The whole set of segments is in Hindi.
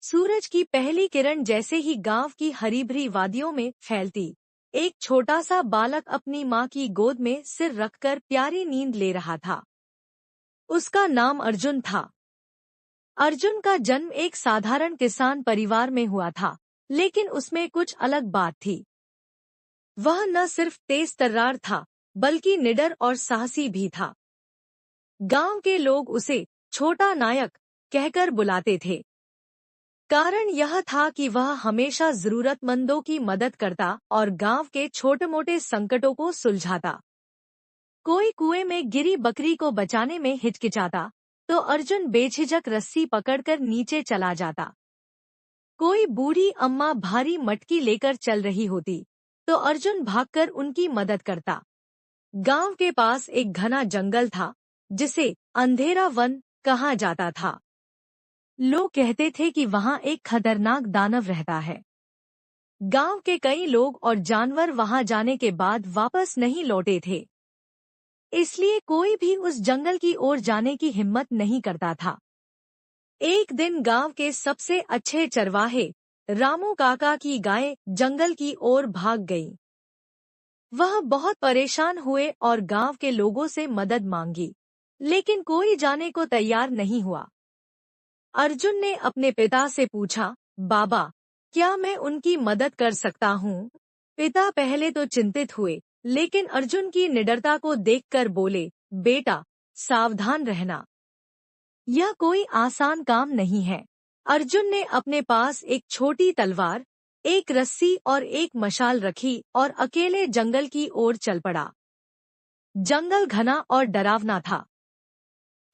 सूरज की पहली किरण जैसे ही गांव की हरी भरी वादियों में फैलती, एक छोटा सा बालक अपनी माँ की गोद में सिर रखकर प्यारी नींद ले रहा था। उसका नाम अर्जुन था। अर्जुन का जन्म एक साधारण किसान परिवार में हुआ था, लेकिन उसमें कुछ अलग बात थी। वह न सिर्फ तेज तर्रार था, बल्कि निडर और साहसी भी था। गांव के लोग उसे छोटा नायक कहकर बुलाते थे। कारण यह था कि वह हमेशा जरूरतमंदों की मदद करता और गांव के छोटे मोटे संकटों को सुलझाता। कोई कुएं में गिरी बकरी को बचाने में हिचकिचाता, तो अर्जुन बेझिझक रस्सी पकड़कर नीचे चला जाता। कोई बूढ़ी अम्मा भारी मटकी लेकर चल रही होती, तो अर्जुन भागकर उनकी मदद करता। गांव के पास एक घना जंगल था, जिसे अंधेरा वन कहा जाता था। लोग कहते थे कि वहां एक खतरनाक दानव रहता है। गांव के कई लोग और जानवर वहां जाने के बाद वापस नहीं लौटे थे, इसलिए कोई भी उस जंगल की ओर जाने की हिम्मत नहीं करता था। एक दिन गांव के सबसे अच्छे चरवाहे रामू काका की गाय जंगल की ओर भाग गई। वह बहुत परेशान हुए और गांव के लोगों से मदद मांगी, लेकिन कोई जाने को तैयार नहीं हुआ। अर्जुन ने अपने पिता से पूछा, बाबा, क्या मैं उनकी मदद कर सकता हूँ? पिता पहले तो चिंतित हुए, लेकिन अर्जुन की निडरता को देखकर बोले, बेटा, सावधान रहना। यह कोई आसान काम नहीं है। अर्जुन ने अपने पास एक छोटी तलवार, एक रस्सी और एक मशाल रखी और अकेले जंगल की ओर चल पड़ा। जंगल घना और डरावना था।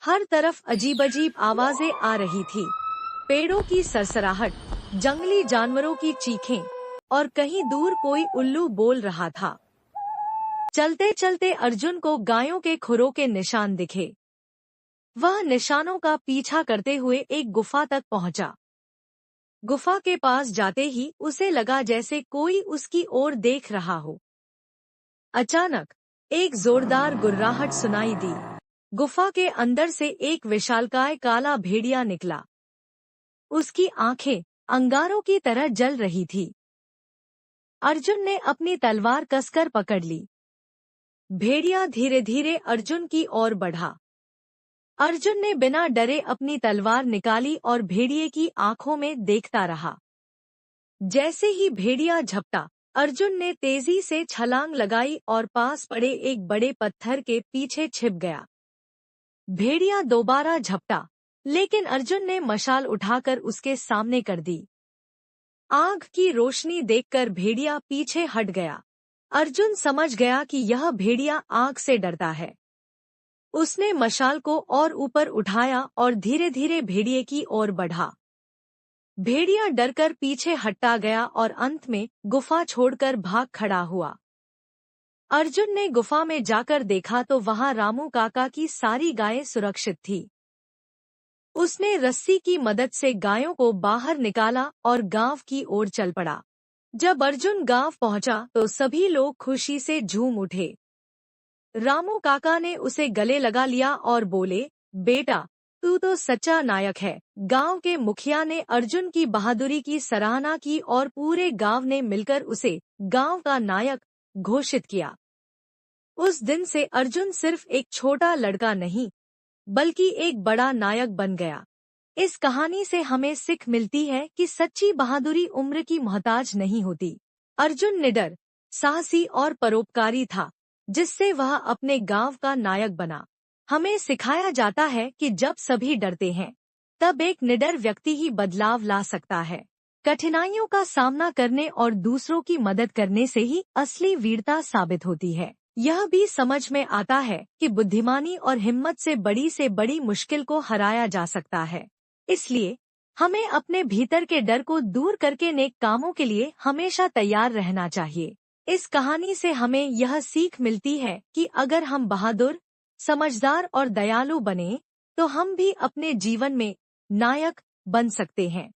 हर तरफ अजीब-अजीब आवाजें आ रही थी। पेड़ों की सरसराहट, जंगली जानवरों की चीखें और कहीं दूर कोई उल्लू बोल रहा था। चलते चलते अर्जुन को गायों के खुरों के निशान दिखे। वह निशानों का पीछा करते हुए एक गुफा तक पहुंचा। गुफा के पास जाते ही उसे लगा जैसे कोई उसकी ओर देख रहा हो। अचानक एक जोरदार गुर्राहट सुनाई दी। गुफा के अंदर से एक विशालकाय काला भेड़िया निकला। उसकी आंखें अंगारों की तरह जल रही थी। अर्जुन ने अपनी तलवार कसकर पकड़ ली। भेड़िया धीरे धीरे अर्जुन की ओर बढ़ा। अर्जुन ने बिना डरे अपनी तलवार निकाली और भेड़िए की आंखों में देखता रहा। जैसे ही भेड़िया झपटा, अर्जुन ने तेजी से छलांग लगाई और पास पड़े एक बड़े पत्थर के पीछे छिप गया। भेड़िया दोबारा झपटा, लेकिन अर्जुन ने मशाल उठाकर उसके सामने कर दी। आग की रोशनी देखकर भेड़िया पीछे हट गया। अर्जुन समझ गया कि यह भेड़िया आग से डरता है। उसने मशाल को और ऊपर उठाया और धीरे धीरे भेड़िए की ओर बढ़ा। भेड़िया डरकर पीछे हटता गया और अंत में गुफा छोड़कर भाग खड़ा हुआ। अर्जुन ने गुफा में जाकर देखा तो वहां रामू काका की सारी गायें सुरक्षित थी। उसने रस्सी की मदद से गायों को बाहर निकाला और गांव की ओर चल पड़ा। जब अर्जुन गांव पहुंचा तो सभी लोग खुशी से झूम उठे। रामू काका ने उसे गले लगा लिया और बोले, बेटा, तू तो सच्चा नायक है। गांव के मुखिया ने अर्जुन की बहादुरी की सराहना की और पूरे गांव ने मिलकर उसे गांव का नायक घोषित किया। उस दिन से अर्जुन सिर्फ एक छोटा लड़का नहीं, बल्कि एक बड़ा नायक बन गया। इस कहानी से हमें सीख मिलती है कि सच्ची बहादुरी उम्र की मोहताज नहीं होती। अर्जुन निडर, साहसी और परोपकारी था, जिससे वह अपने गांव का नायक बना। हमें सिखाया जाता है कि जब सभी डरते हैं, तब एक निडर व्यक्ति ही बदलाव ला सकता है। कठिनाइयों का सामना करने और दूसरों की मदद करने से ही असली वीरता साबित होती है। यह भी समझ में आता है कि बुद्धिमानी और हिम्मत से बड़ी मुश्किल को हराया जा सकता है। इसलिए हमें अपने भीतर के डर को दूर करके नेक कामों के लिए हमेशा तैयार रहना चाहिए। इस कहानी से हमें यह सीख मिलती है कि अगर हम बहादुर, समझदार और दयालु बने, तो हम भी अपने जीवन में नायक बन सकते हैं।